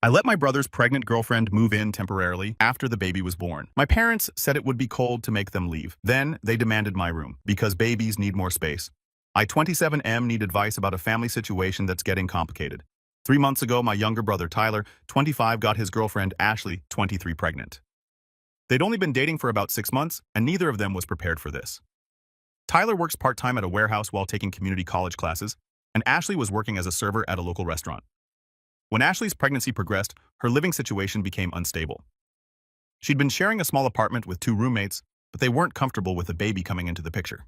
I let my brother's pregnant girlfriend move in temporarily after the baby was born. My parents said it would be cold to make them leave. Then they demanded my room because babies need more space. I, 27M, need advice about a family situation that's getting complicated. 3 months ago, my younger brother Tyler, 25, got his girlfriend Ashley, 23, pregnant. They'd only been dating for about 6 months, and neither of them was prepared for this. Tyler works part-time at a warehouse while taking community college classes, and Ashley was working as a server at a local restaurant. When Ashley's pregnancy progressed, her living situation became unstable. She'd been sharing a small apartment with 2 roommates, but they weren't comfortable with a baby coming into the picture.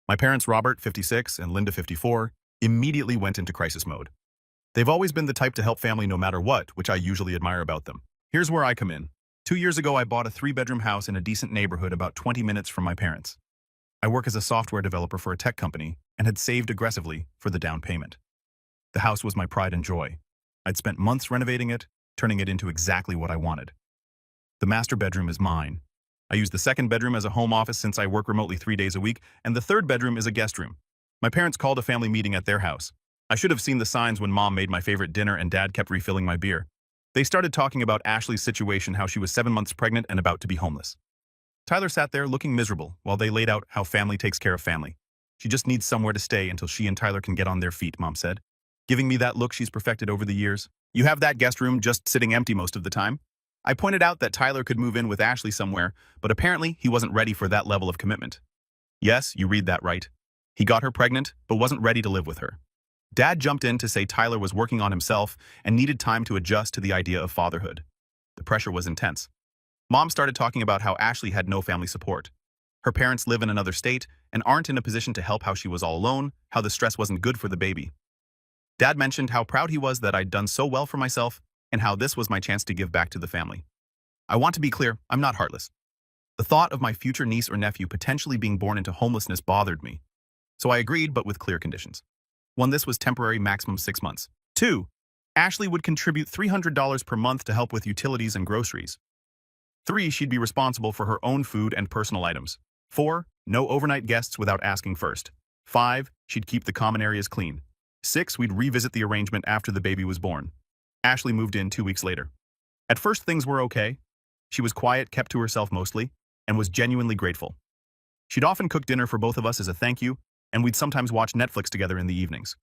My parents, Robert, 56, and Linda, 54, immediately went into crisis mode. They've always been the type to help family no matter what, which I usually admire about them. Here's where I come in. 2 years ago, I bought a 3-bedroom house in a decent neighborhood about 20 minutes from my parents. I work as a software developer for a tech company and had saved aggressively for the down payment. The house was my pride and joy. I'd spent months renovating it, turning it into exactly what I wanted. The master bedroom is mine. I use the second bedroom as a home office since I work remotely 3 days a week, and the third bedroom is a guest room. My parents called a family meeting at their house. I should have seen the signs when Mom made my favorite dinner and Dad kept refilling my beer. They started talking about Ashley's situation, how she was 7 months pregnant and about to be homeless. Tyler sat there looking miserable while they laid out how family takes care of family. She just needs somewhere to stay until she and Tyler can get on their feet, Mom said, giving me that look she's perfected over the years. You have that guest room just sitting empty most of the time? I pointed out that Tyler could move in with Ashley somewhere, but apparently he wasn't ready for that level of commitment. Yes, you read that right. He got her pregnant, but wasn't ready to live with her. Dad jumped in to say Tyler was working on himself and needed time to adjust to the idea of fatherhood. The pressure was intense. Mom started talking about how Ashley had no family support. Her parents live in another state and aren't in a position to help, how she was all alone, how the stress wasn't good for the baby. Dad mentioned how proud he was that I'd done so well for myself and how this was my chance to give back to the family. I want to be clear, I'm not heartless. The thought of my future niece or nephew potentially being born into homelessness bothered me. So I agreed, but with clear conditions. 1, this was temporary, maximum 6 months. 2, Ashley would contribute $300 per month to help with utilities and groceries. 3, she'd be responsible for her own food and personal items. 4, no overnight guests without asking first. 5, she'd keep the common areas clean. 6, we'd revisit the arrangement after the baby was born. Ashley moved in 2 weeks later. At first, things were okay. She was quiet, kept to herself mostly, and was genuinely grateful. She'd often cook dinner for both of us as a thank you, and we'd sometimes watch Netflix together in the evenings.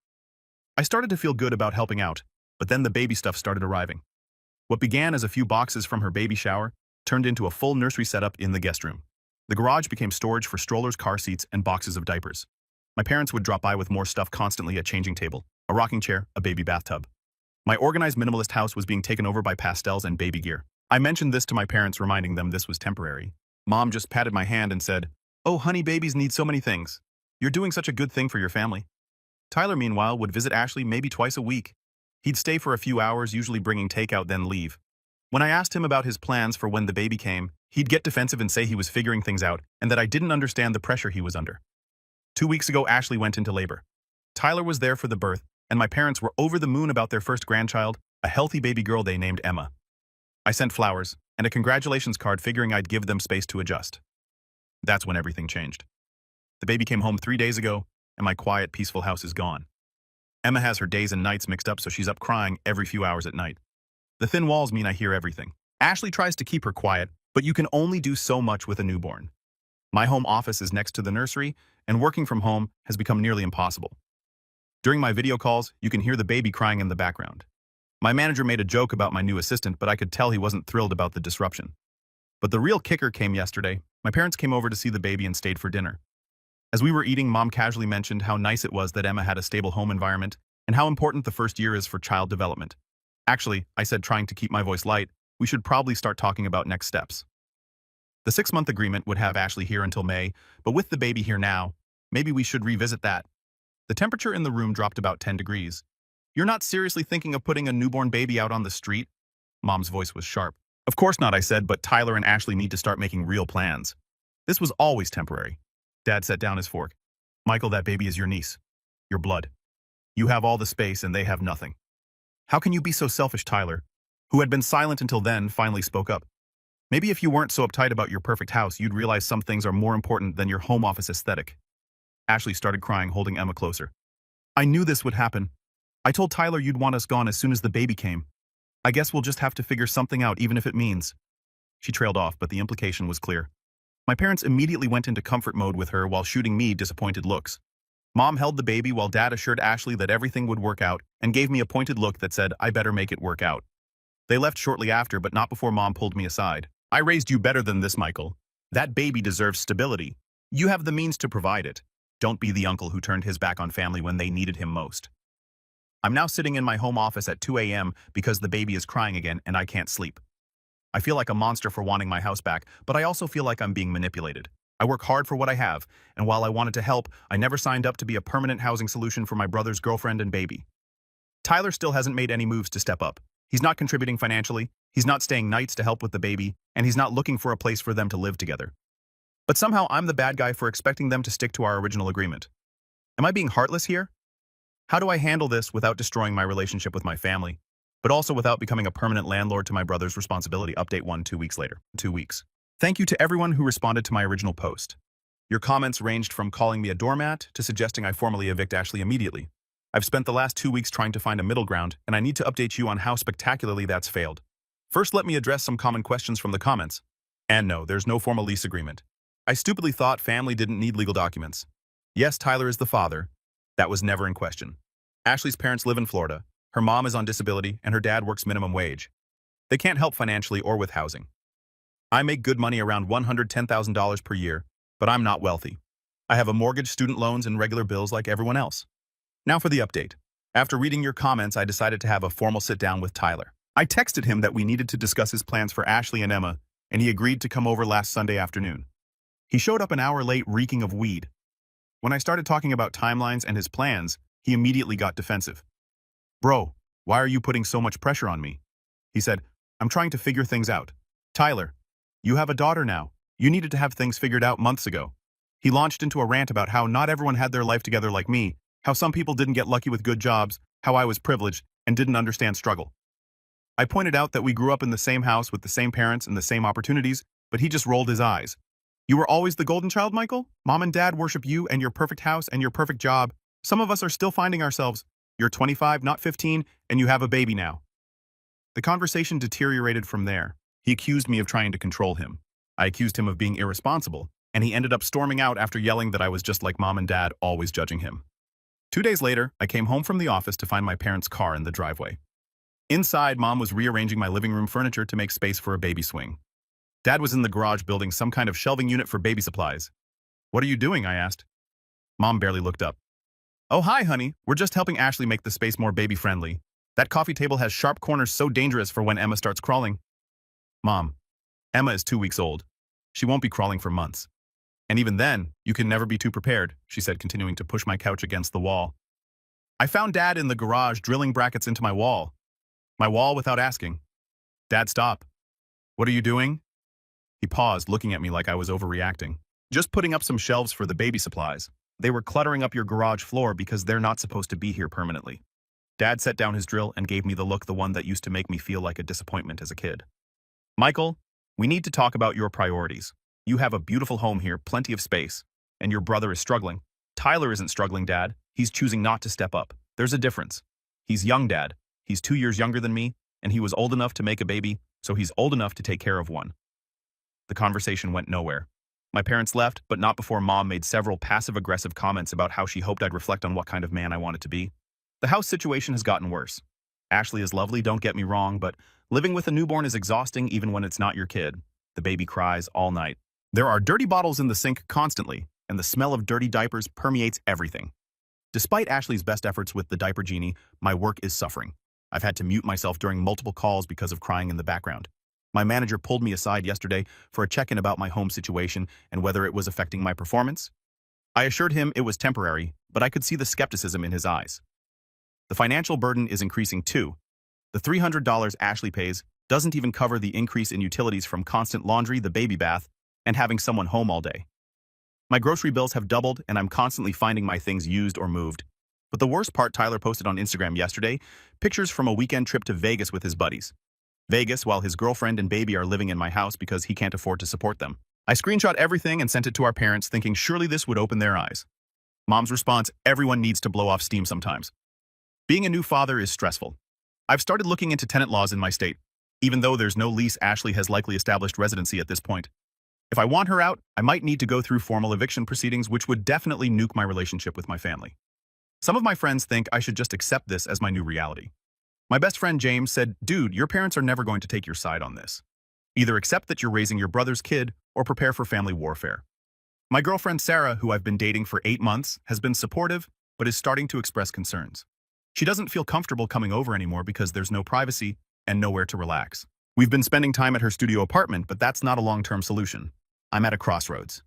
I started to feel good about helping out, but then the baby stuff started arriving. What began as a few boxes from her baby shower turned into a full nursery setup in the guest room. The garage became storage for strollers, car seats, and boxes of diapers. My parents would drop by with more stuff constantly: a changing table, a rocking chair, a baby bathtub. My organized minimalist house was being taken over by pastels and baby gear. I mentioned this to my parents, reminding them this was temporary. Mom just patted my hand and said, "Oh, honey, babies need so many things. You're doing such a good thing for your family." Tyler, meanwhile, would visit Ashley maybe twice a week. He'd stay for a few hours, usually bringing takeout, then leave. When I asked him about his plans for when the baby came, he'd get defensive and say he was figuring things out and that I didn't understand the pressure he was under. 2 weeks ago, Ashley went into labor. Tyler was there for the birth, and my parents were over the moon about their first grandchild, a healthy baby girl they named Emma. I sent flowers and a congratulations card, figuring I'd give them space to adjust. That's when everything changed. The baby came home 3 days ago, and my quiet, peaceful house is gone. Emma has her days and nights mixed up, so she's up crying every few hours at night. The thin walls mean I hear everything. Ashley tries to keep her quiet, but you can only do so much with a newborn. My home office is next to the nursery, and working from home has become nearly impossible. During my video calls, you can hear the baby crying in the background. My manager made a joke about my new assistant, but I could tell he wasn't thrilled about the disruption. But the real kicker came yesterday. My parents came over to see the baby and stayed for dinner. As we were eating, Mom casually mentioned how nice it was that Emma had a stable home environment and how important the first year is for child development. Actually, I said, trying to keep my voice light, we should probably start talking about next steps. The 6-month agreement would have Ashley here until May, but with the baby here now, maybe we should revisit that. The temperature in the room dropped about 10 degrees. You're not seriously thinking of putting a newborn baby out on the street? Mom's voice was sharp. Of course not, I said, but Tyler and Ashley need to start making real plans. This was always temporary. Dad set down his fork. Michael, that baby is your niece. Your blood. You have all the space and they have nothing. How can you be so selfish? Tyler, who had been silent until then, finally spoke up. Maybe if you weren't so uptight about your perfect house, you'd realize some things are more important than your home office aesthetic. Ashley started crying, holding Emma closer. I knew this would happen. I told Tyler you'd want us gone as soon as the baby came. I guess we'll just have to figure something out even if it means. She trailed off, but the implication was clear. My parents immediately went into comfort mode with her while shooting me disappointed looks. Mom held the baby while Dad assured Ashley that everything would work out and gave me a pointed look that said I better make it work out. They left shortly after, but not before Mom pulled me aside. I raised you better than this, Michael. That baby deserves stability. You have the means to provide it. Don't be the uncle who turned his back on family when they needed him most. I'm now sitting in my home office at 2 a.m. because the baby is crying again and I can't sleep. I feel like a monster for wanting my house back, but I also feel like I'm being manipulated. I work hard for what I have, and while I wanted to help, I never signed up to be a permanent housing solution for my brother's girlfriend and baby. Tyler still hasn't made any moves to step up. He's not contributing financially, he's not staying nights to help with the baby, and he's not looking for a place for them to live together. But somehow I'm the bad guy for expecting them to stick to our original agreement. Am I being heartless here? How do I handle this without destroying my relationship with my family, but also without becoming a permanent landlord to my brother's responsibility? Update 1 2 weeks later. 2 weeks. Thank you to everyone who responded to my original post. Your comments ranged from calling me a doormat to suggesting I formally evict Ashley immediately. I've spent the last 2 weeks trying to find a middle ground, and I need to update you on how spectacularly that's failed. First, let me address some common questions from the comments. And no, there's no formal lease agreement. I stupidly thought family didn't need legal documents. Yes, Tyler is the father. That was never in question. Ashley's parents live in Florida. Her mom is on disability, and her dad works minimum wage. They can't help financially or with housing. I make good money, around $110,000 per year, but I'm not wealthy. I have a mortgage, student loans, and regular bills like everyone else. Now for the update. After reading your comments, I decided to have a formal sit-down with Tyler. I texted him that we needed to discuss his plans for Ashley and Emma, and he agreed to come over last Sunday afternoon. He showed up an hour late, reeking of weed. When I started talking about timelines and his plans, he immediately got defensive. Bro, why are you putting so much pressure on me? He said, I'm trying to figure things out. Tyler, you have a daughter now. You needed to have things figured out months ago. He launched into a rant about how not everyone had their life together like me, how some people didn't get lucky with good jobs, how I was privileged and didn't understand struggle. I pointed out that we grew up in the same house with the same parents and the same opportunities, but he just rolled his eyes. You were always the golden child, Michael? Mom and Dad worship you and your perfect house and your perfect job. Some of us are still finding ourselves. You're 25, not 15, and you have a baby now. The conversation deteriorated from there. He accused me of trying to control him. I accused him of being irresponsible, and he ended up storming out after yelling that I was just like Mom and Dad, always judging him. 2 days later, I came home from the office to find my parents' car in the driveway. Inside, Mom was rearranging my living room furniture to make space for a baby swing. Dad was in the garage building some kind of shelving unit for baby supplies. What are you doing? I asked. Mom barely looked up. Oh, hi, honey. We're just helping Ashley make the space more baby-friendly. That coffee table has sharp corners so dangerous for when Emma starts crawling. Mom, Emma is 2 weeks old. She won't be crawling for months. And even then, you can never be too prepared, she said, continuing to push my couch against the wall. I found Dad in the garage drilling brackets into my wall. My wall without asking. Dad, stop. What are you doing? He paused, looking at me like I was overreacting. Just putting up some shelves for the baby supplies. They were cluttering up your garage floor because they're not supposed to be here permanently. Dad set down his drill and gave me the look, the one that used to make me feel like a disappointment as a kid. Michael, we need to talk about your priorities. You have a beautiful home here, plenty of space, and your brother is struggling. Tyler isn't struggling, Dad. He's choosing not to step up. There's a difference. He's young, Dad. He's 2 years younger than me, and he was old enough to make a baby, so he's old enough to take care of one. The conversation went nowhere. My parents left, but not before Mom made several passive-aggressive comments about how she hoped I'd reflect on what kind of man I wanted to be. The house situation has gotten worse. Ashley is lovely, don't get me wrong, but living with a newborn is exhausting even when it's not your kid. The baby cries all night. There are dirty bottles in the sink constantly, and the smell of dirty diapers permeates everything. Despite Ashley's best efforts with the diaper genie, my work is suffering. I've had to mute myself during multiple calls because of crying in the background. My manager pulled me aside yesterday for a check-in about my home situation and whether it was affecting my performance. I assured him it was temporary, but I could see the skepticism in his eyes. The financial burden is increasing too. The $300 Ashley pays doesn't even cover the increase in utilities from constant laundry, the baby bath, and having someone home all day. My grocery bills have doubled, and I'm constantly finding my things used or moved. But the worst part, Tyler posted on Instagram yesterday, pictures from a weekend trip to Vegas with his buddies. Vegas, while his girlfriend and baby are living in my house because he can't afford to support them. I screenshot everything and sent it to our parents, thinking surely this would open their eyes. Mom's response, everyone needs to blow off steam sometimes. Being a new father is stressful. I've started looking into tenant laws in my state. Even though there's no lease, Ashley has likely established residency at this point. If I want her out, I might need to go through formal eviction proceedings, which would definitely nuke my relationship with my family. Some of my friends think I should just accept this as my new reality. My best friend James said, "Dude, your parents are never going to take your side on this. Either accept that you're raising your brother's kid or prepare for family warfare." My girlfriend Sarah, who I've been dating for 8 months, has been supportive, but is starting to express concerns. She doesn't feel comfortable coming over anymore because there's no privacy and nowhere to relax. We've been spending time at her studio apartment, but that's not a long-term solution. I'm at a crossroads.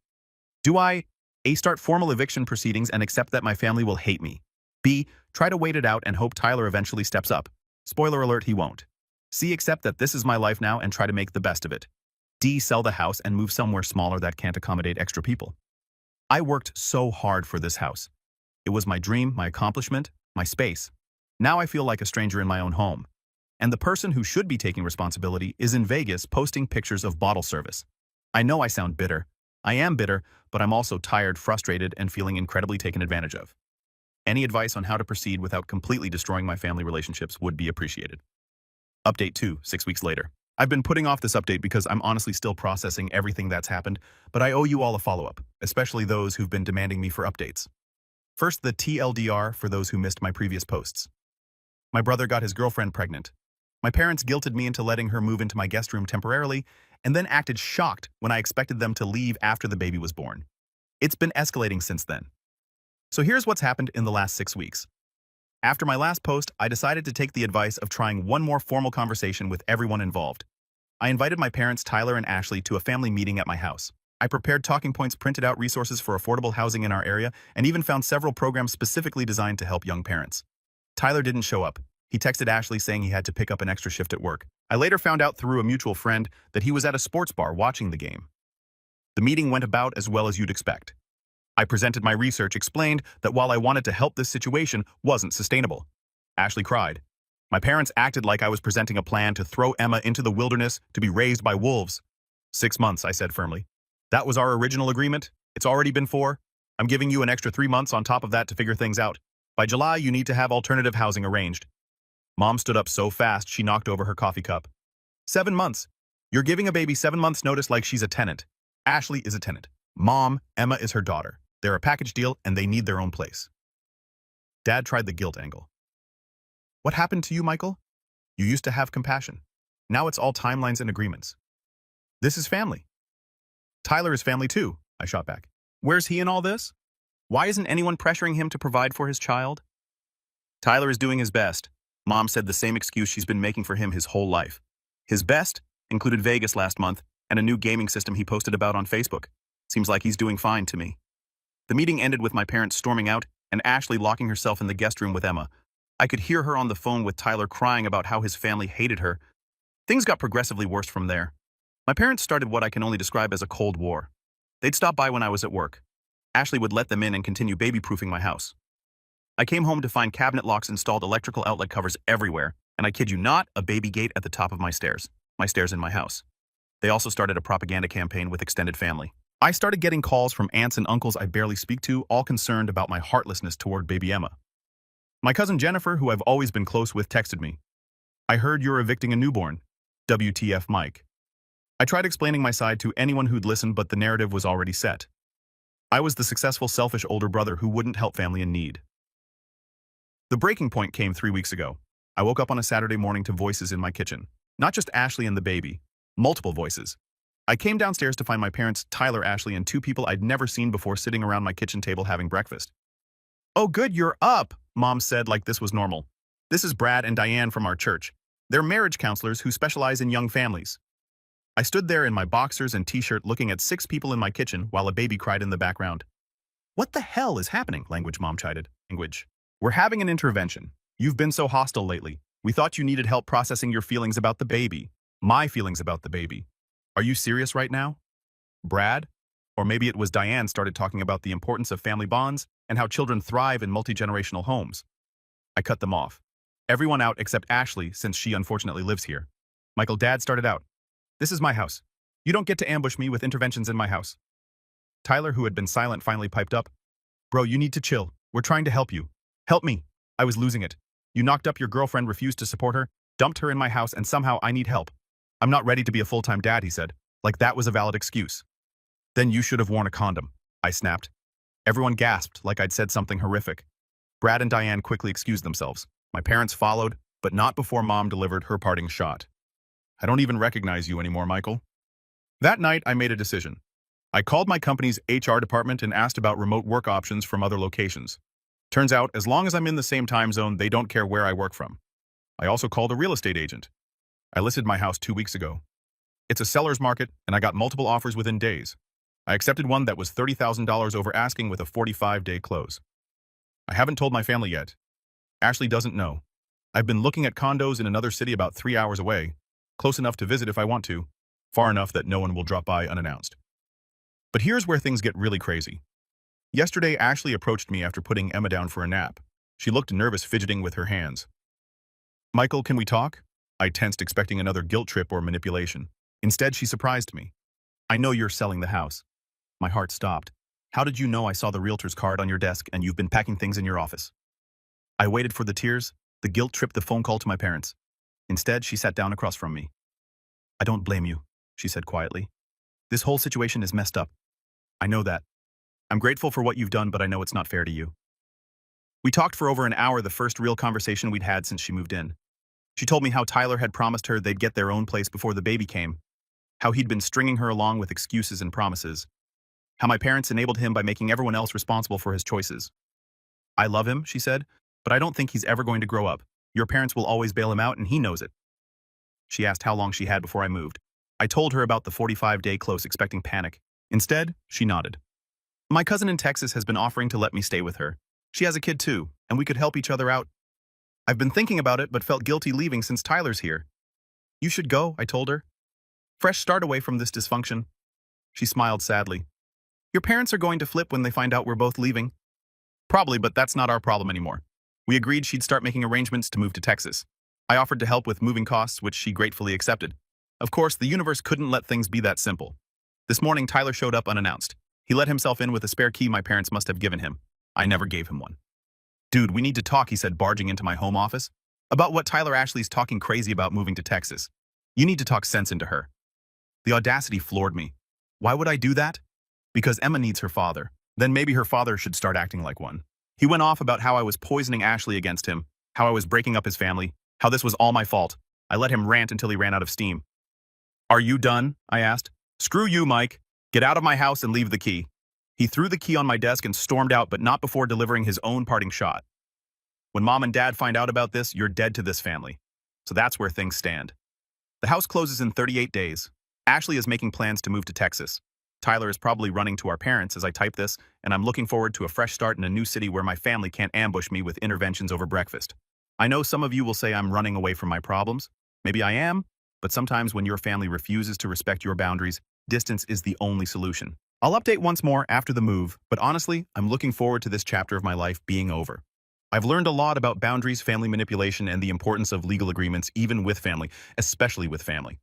Do I A. Start formal eviction proceedings and accept that my family will hate me? B. Try to wait it out and hope Tyler eventually steps up? Spoiler alert, he won't. C. Accept that this is my life now and try to make the best of it? D. Sell the house and move somewhere smaller that can't accommodate extra people? I worked so hard for this house. It was my dream, my accomplishment, my space. Now I feel like a stranger in my own home. And the person who should be taking responsibility is in Vegas posting pictures of bottle service. I know I sound bitter. I am bitter, but I'm also tired, frustrated, and feeling incredibly taken advantage of. Any advice on how to proceed without completely destroying my family relationships would be appreciated. Update 2, 6 weeks later. I've been putting off this update because I'm honestly still processing everything that's happened, but I owe you all a follow-up, especially those who've been demanding me for updates. First, the TLDR for those who missed my previous posts. My brother got his girlfriend pregnant. My parents guilted me into letting her move into my guest room temporarily, and then acted shocked when I expected them to leave after the baby was born. It's been escalating since then. So here's what's happened in the last 6 weeks. After my last post, I decided to take the advice of trying one more formal conversation with everyone involved. I invited my parents, Tyler and Ashley, to a family meeting at my house. I prepared talking points, printed out resources for affordable housing in our area, and even found several programs specifically designed to help young parents. Tyler didn't show up. He texted Ashley saying he had to pick up an extra shift at work. I later found out through a mutual friend that he was at a sports bar watching the game. The meeting went about as well as you'd expect. I presented my research, explained that while I wanted to help, this situation wasn't sustainable. Ashley cried. My parents acted like I was presenting a plan to throw Emma into the wilderness to be raised by wolves. 6 months, I said firmly. That was our original agreement. It's already been 4. I'm giving you an extra 3 months on top of that to figure things out. By July, you need to have alternative housing arranged. Mom stood up so fast she knocked over her coffee cup. 7 months. You're giving a baby 7 months notice like she's a tenant. Ashley is a tenant. Mom, Emma is her daughter. They're a package deal and they need their own place. Dad tried the guilt angle. What happened to you, Michael? You used to have compassion. Now it's all timelines and agreements. This is family. Tyler is family too, I shot back. Where's he in all this? Why isn't anyone pressuring him to provide for his child? Tyler is doing his best. Mom said the same excuse she's been making for him his whole life. His best included Vegas last month and a new gaming system he posted about on Facebook. Seems like he's doing fine to me. The meeting ended with my parents storming out and Ashley locking herself in the guest room with Emma. I could hear her on the phone with Tyler crying about how his family hated her. Things got progressively worse from there. My parents started what I can only describe as a Cold War. They'd stop by when I was at work. Ashley would let them in and continue baby-proofing my house. I came home to find cabinet locks installed, electrical outlet covers everywhere, and I kid you not, a baby gate at the top of my stairs in my house. They also started a propaganda campaign with extended family. I started getting calls from aunts and uncles I barely speak to, all concerned about my heartlessness toward baby Emma. My cousin Jennifer, who I've always been close with, texted me. I heard you're evicting a newborn. WTF, Mike. I tried explaining my side to anyone who'd listen, but the narrative was already set. I was the successful, selfish older brother who wouldn't help family in need. The breaking point came 3 weeks ago. I woke up on a Saturday morning to voices in my kitchen. Not just Ashley and the baby. Multiple voices. I came downstairs to find my parents, Tyler, Ashley, and 2 people I'd never seen before sitting around my kitchen table having breakfast. Oh good, you're up, Mom said like this was normal. This is Brad and Diane from our church. They're marriage counselors who specialize in young families. I stood there in my boxers and t-shirt looking at 6 people in my kitchen while a baby cried in the background. What the hell is happening? Language, Mom chided. Language. We're having an intervention. You've been so hostile lately. We thought you needed help processing your feelings about the baby. My feelings about the baby. Are you serious right now? Brad? Or maybe it was Diane started talking about the importance of family bonds and how children thrive in multi-generational homes. I cut them off. Everyone out except Ashley, since she unfortunately lives here. Michael, Dad started out. This is my house. You don't get to ambush me with interventions in my house. Tyler, who had been silent, finally piped up. Bro, you need to chill. We're trying to help you. Help me. I was losing it. You knocked up your girlfriend, refused to support her, dumped her in my house, and somehow I need help. I'm not ready to be a full-time dad, he said. Like that was a valid excuse. Then you should have worn a condom, I snapped. Everyone gasped like I'd said something horrific. Brad and Diane quickly excused themselves. My parents followed, but not before Mom delivered her parting shot. I don't even recognize you anymore, Michael. That night, I made a decision. I called my company's HR department and asked about remote work options from other locations. Turns out, as long as I'm in the same time zone, they don't care where I work from. I also called a real estate agent. I listed my house 2 weeks ago. It's a seller's market, and I got multiple offers within days. I accepted one that was $30,000 over asking with a 45-day close. I haven't told my family yet. Ashley doesn't know. I've been looking at condos in another city about 3 hours away, close enough to visit if I want to, far enough that no one will drop by unannounced. But here's where things get really crazy. Yesterday, Ashley approached me after putting Emma down for a nap. She looked nervous, fidgeting with her hands. Michael, can we talk? I tensed, expecting another guilt trip or manipulation. Instead, she surprised me. I know you're selling the house. My heart stopped. How did you know I saw the realtor's card on your desk and you've been packing things in your office? I waited for the tears. The guilt tripped the phone call to my parents. Instead, she sat down across from me. I don't blame you, she said quietly. This whole situation is messed up. I know that. I'm grateful for what you've done, but I know it's not fair to you. We talked for over an hour, the first real conversation we'd had since she moved in. She told me how Tyler had promised her they'd get their own place before the baby came, how he'd been stringing her along with excuses and promises, how my parents enabled him by making everyone else responsible for his choices. I love him, she said, but I don't think he's ever going to grow up. Your parents will always bail him out, and he knows it. She asked how long she had before I moved. I told her about the 45-day close, expecting panic. Instead, she nodded. My cousin in Texas has been offering to let me stay with her. She has a kid too, and we could help each other out. I've been thinking about it, but felt guilty leaving since Tyler's here. You should go, I told her. Fresh start away from this dysfunction. She smiled sadly. Your parents are going to flip when they find out we're both leaving. Probably, but that's not our problem anymore. We agreed she'd start making arrangements to move to Texas. I offered to help with moving costs, which she gratefully accepted. Of course, the universe couldn't let things be that simple. This morning, Tyler showed up unannounced. He let himself in with a spare key my parents must have given him. I never gave him one. Dude, we need to talk, he said, barging into my home office. About what Tyler Ashley's talking crazy about moving to Texas. You need to talk sense into her. The audacity floored me. Why would I do that? Because Emma needs her father. Then maybe her father should start acting like one. He went off about how I was poisoning Ashley against him, how I was breaking up his family, how this was all my fault. I let him rant until he ran out of steam. Are you done? I asked. Screw you, Mike. Get out of my house and leave the key. He threw the key on my desk and stormed out, but not before delivering his own parting shot. When Mom and Dad find out about this, you're dead to this family. So that's where things stand. The house closes in 38 days. Ashley is making plans to move to Texas. Tyler is probably running to our parents as I type this, and I'm looking forward to a fresh start in a new city where my family can't ambush me with interventions over breakfast. I know some of you will say I'm running away from my problems. Maybe I am, but sometimes when your family refuses to respect your boundaries, distance is the only solution. I'll update once more after the move, but honestly, I'm looking forward to this chapter of my life being over. I've learned a lot about boundaries, family manipulation, and the importance of legal agreements, even with family, especially with family.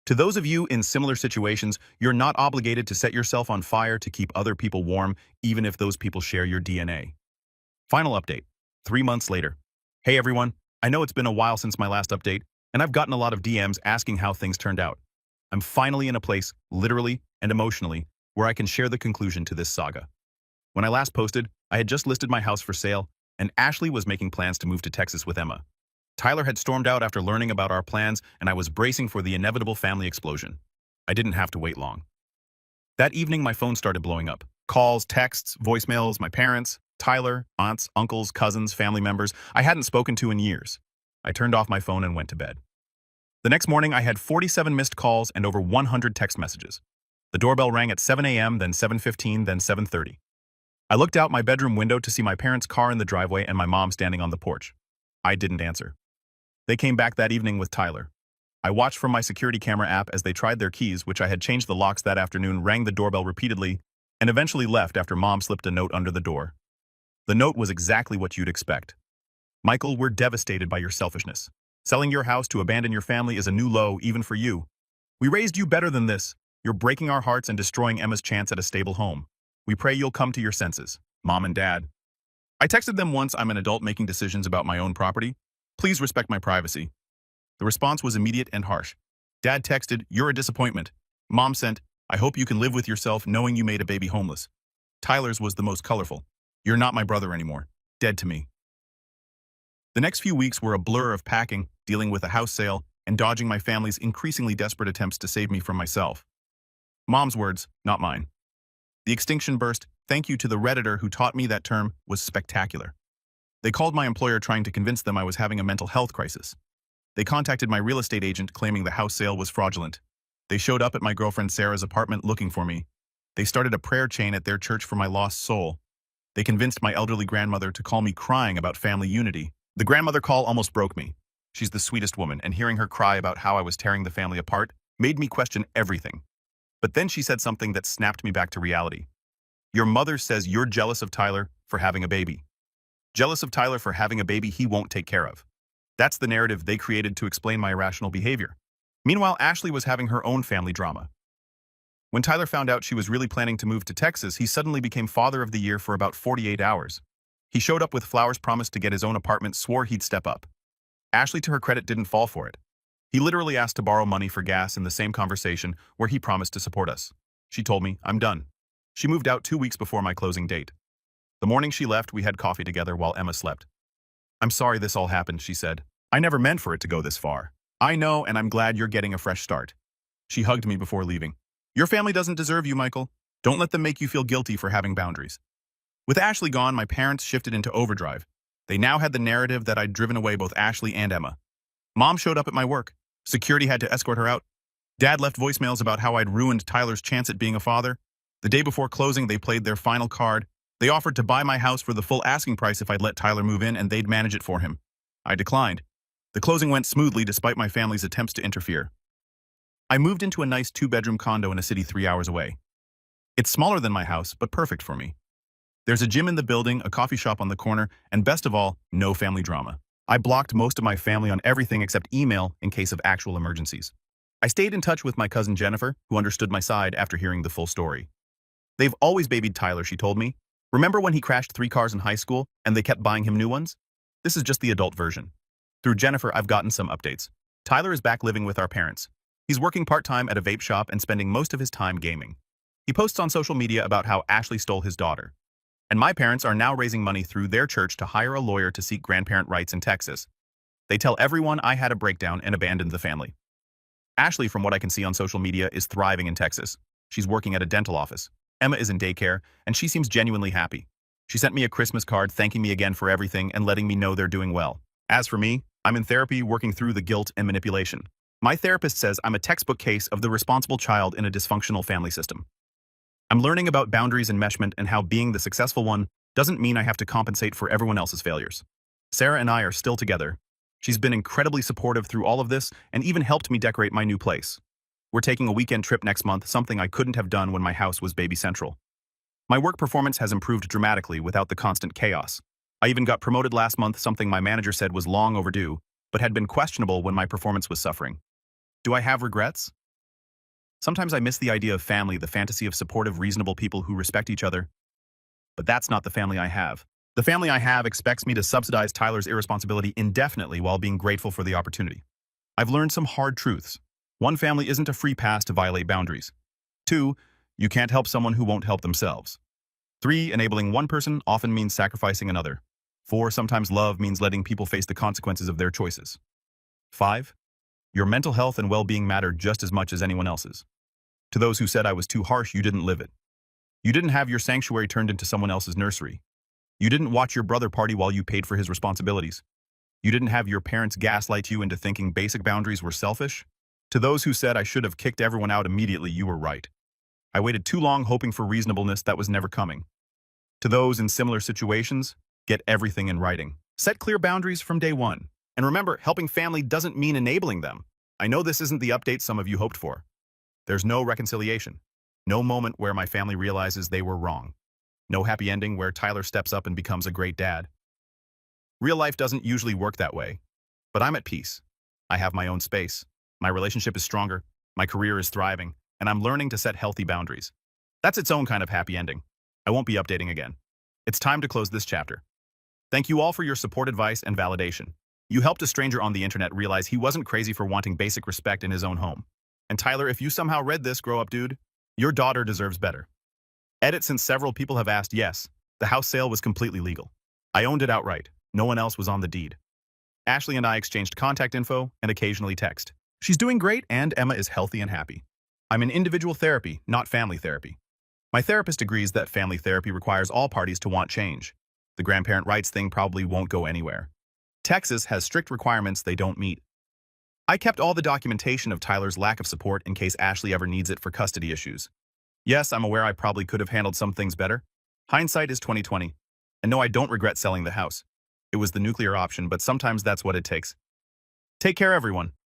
To those of you in similar situations, you're not obligated to set yourself on fire to keep other people warm, even if those people share your DNA. Final update. 3 months later. Hey everyone, I know it's been a while since my last update, and I've gotten a lot of DMs asking how things turned out. I'm finally in a place, literally and emotionally, where I can share the conclusion to this saga. When I last posted, I had just listed my house for sale, and Ashley was making plans to move to Texas with Emma. Tyler had stormed out after learning about our plans, and I was bracing for the inevitable family explosion. I didn't have to wait long. That evening, my phone started blowing up. Calls, texts, voicemails, my parents, Tyler, aunts, uncles, cousins, family members I hadn't spoken to in years. I turned off my phone and went to bed. The next morning, I had 47 missed calls and over 100 text messages. The doorbell rang at 7 a.m., then 7:15, then 7:30. I looked out my bedroom window to see my parents' car in the driveway and my mom standing on the porch. I didn't answer. They came back that evening with Tyler. I watched from my security camera app as they tried their keys, which I had changed the locks that afternoon, rang the doorbell repeatedly, and eventually left after Mom slipped a note under the door. The note was exactly what you'd expect. Michael, we're devastated by your selfishness. Selling your house to abandon your family is a new low, even for you. We raised you better than this. You're breaking our hearts and destroying Emma's chance at a stable home. We pray you'll come to your senses. Mom and Dad. I texted them once I'm an adult making decisions about my own property. Please respect my privacy. The response was immediate and harsh. Dad texted, "You're a disappointment." Mom sent, "I hope you can live with yourself knowing you made a baby homeless." Tyler's was the most colorful. "You're not my brother anymore. Dead to me." The next few weeks were a blur of packing, dealing with a house sale, and dodging my family's increasingly desperate attempts to save me from myself. Mom's words, not mine. The extinction burst, thank you to the Redditor who taught me that term, was spectacular. They called my employer trying to convince them I was having a mental health crisis. They contacted my real estate agent claiming the house sale was fraudulent. They showed up at my girlfriend Sarah's apartment looking for me. They started a prayer chain at their church for my lost soul. They convinced my elderly grandmother to call me crying about family unity. The grandmother call almost broke me. She's the sweetest woman, and hearing her cry about how I was tearing the family apart made me question everything. But then she said something that snapped me back to reality. Your mother says you're jealous of Tyler for having a baby. Jealous of Tyler for having a baby he won't take care of. That's the narrative they created to explain my irrational behavior. Meanwhile, Ashley was having her own family drama. When Tyler found out she was really planning to move to Texas, he suddenly became father of the year for about 48 hours. He showed up with flowers, promised to get his own apartment, swore he'd step up. Ashley, to her credit, didn't fall for it. He literally asked to borrow money for gas in the same conversation where he promised to support us. She told me, "I'm done." She moved out 2 weeks before my closing date. The morning she left, we had coffee together while Emma slept. "I'm sorry this all happened," she said. "I never meant for it to go this far. I know, and I'm glad you're getting a fresh start." She hugged me before leaving. "Your family doesn't deserve you, Michael. Don't let them make you feel guilty for having boundaries." With Ashley gone, my parents shifted into overdrive. They now had the narrative that I'd driven away both Ashley and Emma. Mom showed up at my work. Security had to escort her out. Dad left voicemails about how I'd ruined Tyler's chance at being a father. The day before closing, they played their final card. They offered to buy my house for the full asking price if I'd let Tyler move in and they'd manage it for him. I declined. The closing went smoothly despite my family's attempts to interfere. I moved into a nice 2-bedroom condo in a city 3 hours away. It's smaller than my house, but perfect for me. There's a gym in the building, a coffee shop on the corner, and best of all, no family drama. I blocked most of my family on everything except email in case of actual emergencies. I stayed in touch with my cousin Jennifer, who understood my side after hearing the full story. "They've always babied Tyler," she told me. "Remember when he crashed 3 cars in high school and they kept buying him new ones? This is just the adult version." Through Jennifer, I've gotten some updates. Tyler is back living with our parents. He's working part-time at a vape shop and spending most of his time gaming. He posts on social media about how Ashley stole his daughter. And my parents are now raising money through their church to hire a lawyer to seek grandparent rights in Texas. They tell everyone I had a breakdown and abandoned the family. Ashley, from what I can see on social media, is thriving in Texas. She's working at a dental office. Emma is in daycare, and she seems genuinely happy. She sent me a Christmas card thanking me again for everything and letting me know they're doing well. As for me, I'm in therapy working through the guilt and manipulation. My therapist says I'm a textbook case of the responsible child in a dysfunctional family system. I'm learning about boundaries and enmeshment and how being the successful one doesn't mean I have to compensate for everyone else's failures. Sarah and I are still together. She's been incredibly supportive through all of this and even helped me decorate my new place. We're taking a weekend trip next month, something I couldn't have done when my house was baby central. My work performance has improved dramatically without the constant chaos. I even got promoted last month, something my manager said was long overdue, but had been questionable when my performance was suffering. Do I have regrets? Sometimes I miss the idea of family, the fantasy of supportive, reasonable people who respect each other. But that's not the family I have. The family I have expects me to subsidize Tyler's irresponsibility indefinitely while being grateful for the opportunity. I've learned some hard truths. 1, family isn't a free pass to violate boundaries. 2, you can't help someone who won't help themselves. 3, enabling one person often means sacrificing another. 4, sometimes love means letting people face the consequences of their choices. 5, your mental health and well-being matter just as much as anyone else's. To those who said I was too harsh, you didn't live it. You didn't have your sanctuary turned into someone else's nursery. You didn't watch your brother party while you paid for his responsibilities. You didn't have your parents gaslight you into thinking basic boundaries were selfish. To those who said I should have kicked everyone out immediately, you were right. I waited too long hoping for reasonableness that was never coming. To those in similar situations, get everything in writing. Set clear boundaries from day one. And remember, helping family doesn't mean enabling them. I know this isn't the update some of you hoped for. There's no reconciliation. No moment where my family realizes they were wrong. No happy ending where Tyler steps up and becomes a great dad. Real life doesn't usually work that way. But I'm at peace. I have my own space. My relationship is stronger. My career is thriving. And I'm learning to set healthy boundaries. That's its own kind of happy ending. I won't be updating again. It's time to close this chapter. Thank you all for your support, advice, and validation. You helped a stranger on the internet realize he wasn't crazy for wanting basic respect in his own home. And Tyler, if you somehow read this, grow up, dude. Your daughter deserves better. Edit, since several people have asked, yes, the house sale was completely legal. I owned it outright. No one else was on the deed. Ashley and I exchanged contact info and occasionally text. She's doing great and Emma is healthy and happy. I'm in individual therapy, not family therapy. My therapist agrees that family therapy requires all parties to want change. The grandparent rights thing probably won't go anywhere. Texas has strict requirements they don't meet. I kept all the documentation of Tyler's lack of support in case Ashley ever needs it for custody issues. Yes, I'm aware I probably could have handled some things better. Hindsight is 20/20. And no, I don't regret selling the house. It was the nuclear option, but sometimes that's what it takes. Take care, everyone.